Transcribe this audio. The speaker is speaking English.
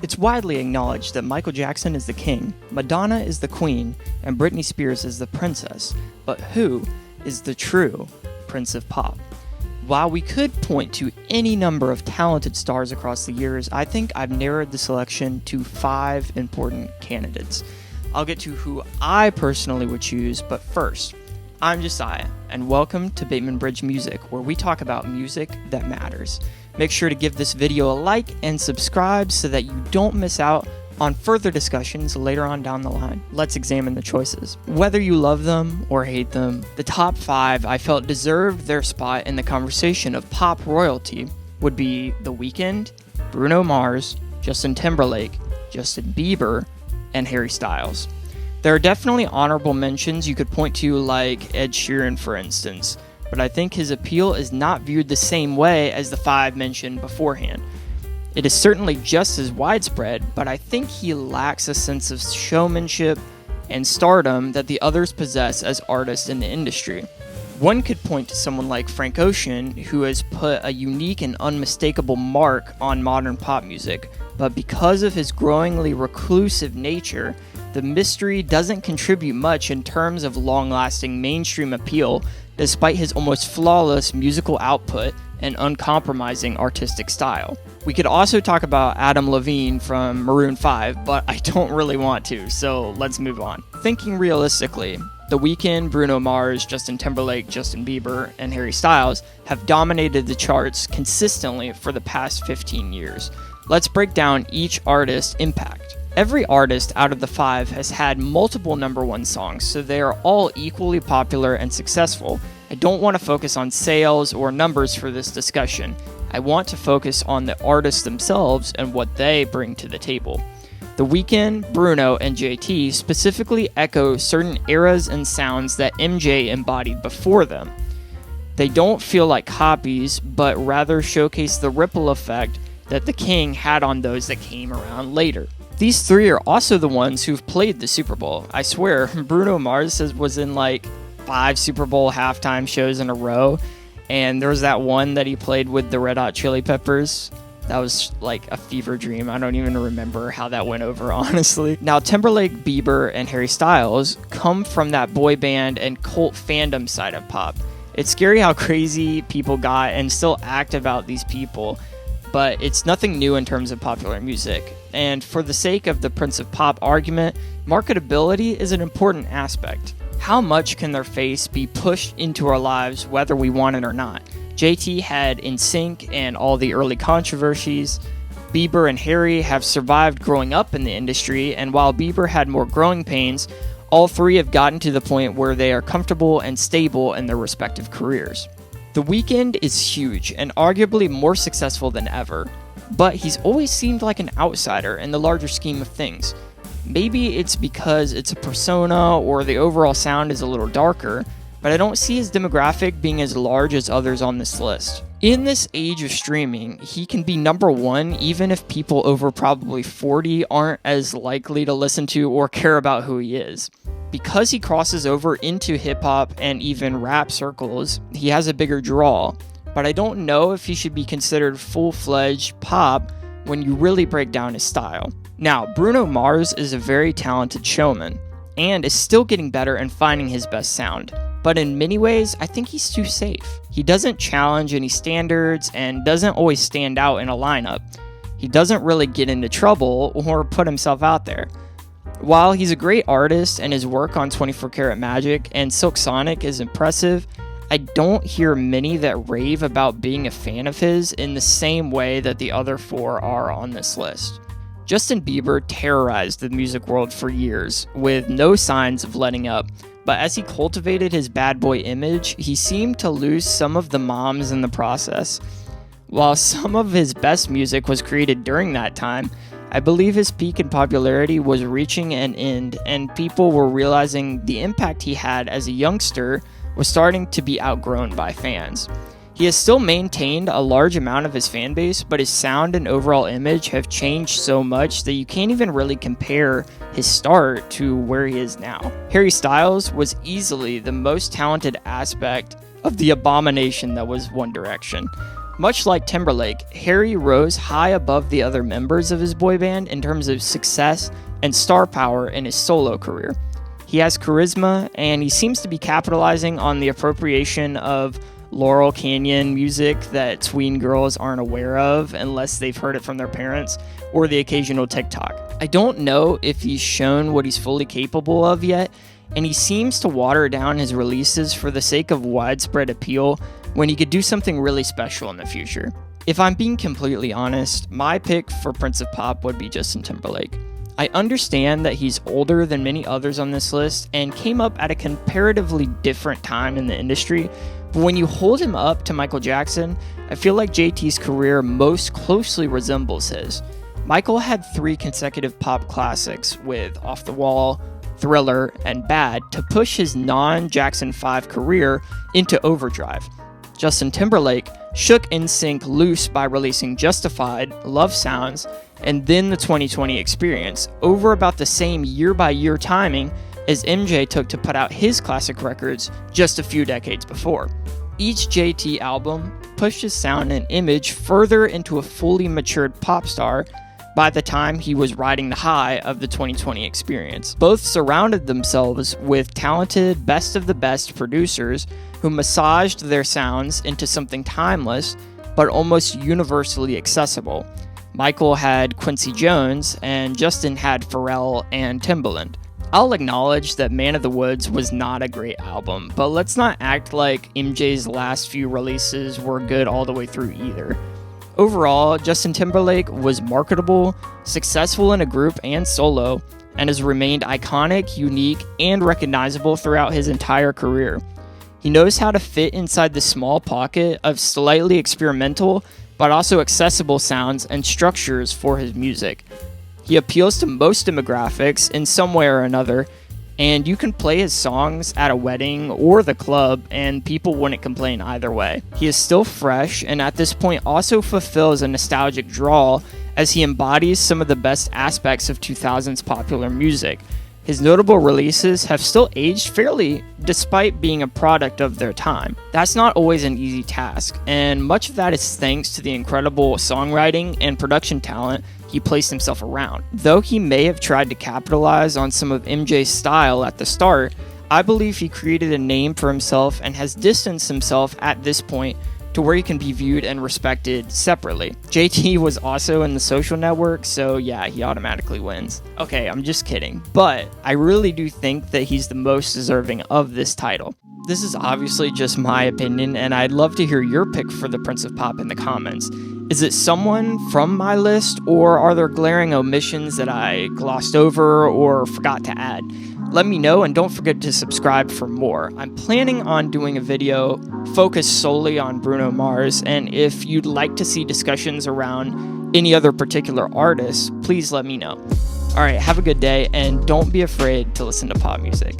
It's widely acknowledged that Michael Jackson is the king, Madonna is the queen, and Britney Spears is the princess. But who is the true Prince of Pop? While we could point to any number of talented stars across the years, I think I've narrowed the selection to 5 important candidates. I'll get to who I personally would choose, but first, I'm Josiah, and welcome to Bateman Bridge Music, where we talk about music that matters. Make sure to give this video a like and subscribe so that you don't miss out on further discussions later on down the line. Let's examine the choices. Whether you love them or hate them, the top 5 I felt deserved their spot in the conversation of pop royalty would be The Weeknd, Bruno Mars, Justin Timberlake, Justin Bieber, and Harry Styles. There are definitely honorable mentions you could point to, like Ed Sheeran, for instance, but I think his appeal is not viewed the same way as the 5 mentioned beforehand. It is certainly just as widespread, but I think he lacks a sense of showmanship and stardom that the others possess as artists in the industry. One could point to someone like Frank Ocean, who has put a unique and unmistakable mark on modern pop music, but because of his growingly reclusive nature, the mystery doesn't contribute much in terms of long-lasting mainstream appeal, despite his almost flawless musical output and uncompromising artistic style. We could also talk about Adam Levine from Maroon 5, but I don't really want to, so let's move on. Thinking realistically, The Weeknd, Bruno Mars, Justin Timberlake, Justin Bieber, and Harry Styles have dominated the charts consistently for the past 15 years. Let's break down each artist's impact. Every artist out of the 5 has had multiple number 1 songs, so they are all equally popular and successful. I don't want to focus on sales or numbers for this discussion. I want to focus on the artists themselves and what they bring to the table. The Weeknd, Bruno, and JT specifically echo certain eras and sounds that MJ embodied before them. They don't feel like copies, but rather showcase the ripple effect that the king had on those that came around later. These 3 are also the ones who've played the Super Bowl. I swear, Bruno Mars was in like 5 Super Bowl halftime shows in a row, and there was that one that he played with the Red Hot Chili Peppers. That was like a fever dream. I don't even remember how that went over, honestly. Now, Timberlake, Bieber, and Harry Styles come from that boy band and cult fandom side of pop. It's scary how crazy people got and still act about these people, but it's nothing new in terms of popular music. And for the sake of the Prince of Pop argument, marketability is an important aspect. How much can their face be pushed into our lives whether we want it or not? JT had NSYNC and all the early controversies. Bieber and Harry have survived growing up in the industry, and while Bieber had more growing pains, all 3 have gotten to the point where they are comfortable and stable in their respective careers. The Weeknd is huge and arguably more successful than ever, but he's always seemed like an outsider in the larger scheme of things. Maybe it's because it's a persona or the overall sound is a little darker, but I don't see his demographic being as large as others on this list. In this age of streaming, he can be number 1 even if people over probably 40 aren't as likely to listen to or care about who he is. Because he crosses over into hip-hop and even rap circles, he has a bigger draw, but I don't know if he should be considered full-fledged pop when you really break down his style. Now, Bruno Mars is a very talented showman, and is still getting better and finding his best sound. But in many ways, I think he's too safe. He doesn't challenge any standards and doesn't always stand out in a lineup. He doesn't really get into trouble or put himself out there. While he's a great artist and his work on 24 Karat Magic and Silk Sonic is impressive, I don't hear many that rave about being a fan of his in the same way that the other 4 are on this list. Justin Bieber terrorized the music world for years, with no signs of letting up, but as he cultivated his bad boy image, he seemed to lose some of the moms in the process. While some of his best music was created during that time, I believe his peak in popularity was reaching an end, and people were realizing the impact he had as a youngster was starting to be outgrown by fans. He has still maintained a large amount of his fan base, but his sound and overall image have changed so much that you can't even really compare his start to where he is now. Harry Styles was easily the most talented aspect of the abomination that was One Direction. Much like Timberlake, Harry rose high above the other members of his boy band in terms of success and star power in his solo career. He has charisma, and he seems to be capitalizing on the appropriation of Laurel Canyon music that tween girls aren't aware of unless they've heard it from their parents or the occasional TikTok. I don't know if he's shown what he's fully capable of yet, and he seems to water down his releases for the sake of widespread appeal when he could do something really special in the future. If I'm being completely honest, my pick for Prince of Pop would be Justin Timberlake. I understand that he's older than many others on this list and came up at a comparatively different time in the industry, but when you hold him up to Michael Jackson, I feel like JT's career most closely resembles his. Michael had 3 consecutive pop classics with Off the Wall, Thriller, and Bad to push his non-Jackson 5 career into overdrive. Justin Timberlake shook NSYNC loose by releasing Justified, Love Sounds, and then the 2020 Experience over about the same year-by-year timing as MJ took to put out his classic records just a few decades before. Each JT album pushed his sound and image further into a fully matured pop star by the time he was riding the high of the 2020 Experience. Both surrounded themselves with talented, best of the best producers who massaged their sounds into something timeless but almost universally accessible. Michael had Quincy Jones, and Justin had Pharrell and Timbaland. I'll acknowledge that Man of the Woods was not a great album, but let's not act like MJ's last few releases were good all the way through either. Overall, Justin Timberlake was marketable, successful in a group and solo, and has remained iconic, unique, and recognizable throughout his entire career. He knows how to fit inside the small pocket of slightly experimental, but also accessible sounds and structures for his music. He appeals to most demographics in some way or another, and you can play his songs at a wedding or the club, and people wouldn't complain either way. He is still fresh, and at this point also fulfills a nostalgic draw as he embodies some of the best aspects of 2000s popular music. His notable releases have still aged fairly despite being a product of their time. That's not always an easy task, and much of that is thanks to the incredible songwriting and production talent he placed himself around. Though he may have tried to capitalize on some of MJ's style at the start, I believe he created a name for himself and has distanced himself at this point to where he can be viewed and respected separately. JT was also in The Social Network, so yeah, he automatically wins. Okay, I'm just kidding, but I really do think that he's the most deserving of this title. This is obviously just my opinion, and I'd love to hear your pick for the Prince of Pop in the comments. Is it someone from my list, or are there glaring omissions that I glossed over or forgot to add? Let me know, and don't forget to subscribe for more. I'm planning on doing a video focused solely on Bruno Mars, and if you'd like to see discussions around any other particular artists, please let me know. Alright, have a good day, and don't be afraid to listen to pop music.